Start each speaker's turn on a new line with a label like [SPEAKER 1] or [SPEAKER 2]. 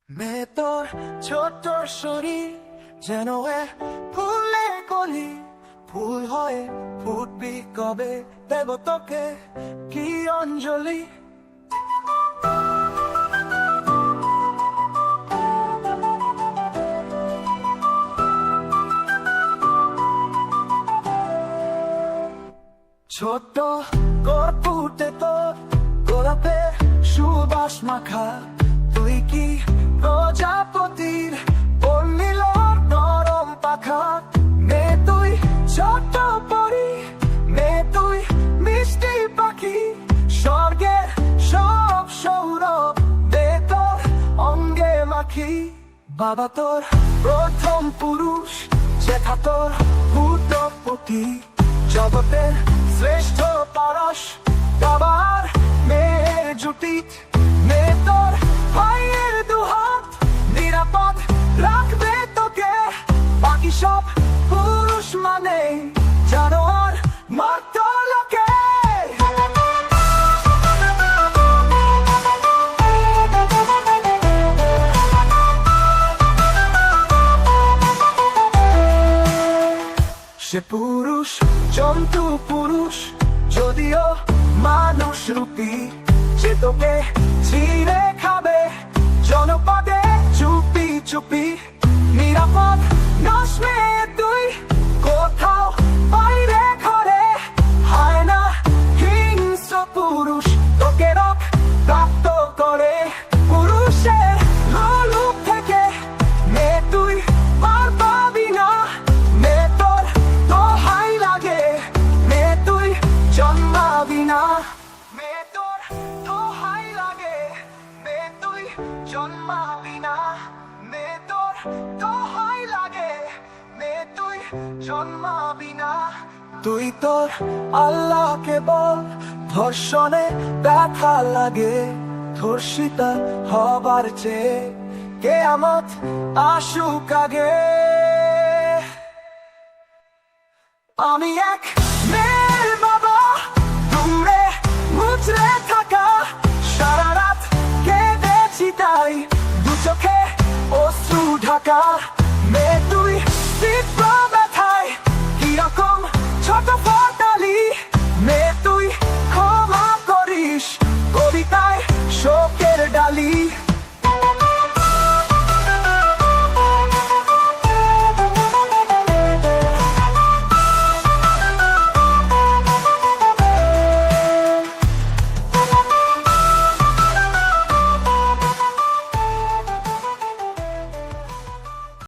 [SPEAKER 1] মেয়ে তোর ছোট্ট শরীর যেন ফুলের কলি, ফুল হয়ে ফুটবি কবে, দেব তোকে কি অঞ্জলি। ছোট্ট কর্পুটে তোর গোলাপের সুবাস মাখা, তুই কি প্রজাপতির পল্লীল নরম পাখা। মেয়ে তুই ছোট্ট পরি, মেয়ে তুই মিষ্টি পাখি, স্বর্গের সব সৌরভ দে তোর অঙ্গে মাখি। বাবা তোর প্রথম পুরুষ, জ্যাঠা তোর পুত্রপতি, জগতের শ্রেষ্ঠ পারস বাবার মেয়ের জুটি। মেয়ে তোর ভাইয়ের দুহাত নিরাপদ রাখবে তোকে, বাকি সব পুরুষ মানে জানোয়ার মারত লোকে। সে পুরুষ জন্তু পুরুষ, যদিও মানুষ রূপী, যে তোকে ছিঁড়ে খাবে জনপদে চুপি চুপি। নিরাপদ নস মেয়ে তুই কোথাও বাইরে ঘরে, হয় না হিংস্র পুরুষ তোকে রক্তাক্ত করে। পুরুষের লোভ থেকে মেয়ে তুই পার পাবি না, মেয়ে তোর দোহাই লাগে, মেয়ে তুই জন্মাবি না। মেয়ে তোর দোহাই লাগে, মেয়ে তুই জন্মাবি না, মেয়ে তোর দোহাই লাগে, মেয়ে তুই জন্মাবি না। তুই তোর আল্লাহকে বল, ধর্ষণে ব্যথা লাগে, ধর্ষিতা হবার চেয়ে কিয়ামত আসুক আগে। আমি এক মেয়ের বাবা, দূরে মুচড়ে থাকা, সারা রাত কেঁদেছি তাই দু চোখে অশ্রু ঢাকা। মেয়ে তুই তীব্র ব্যথায় কিরকম ছোট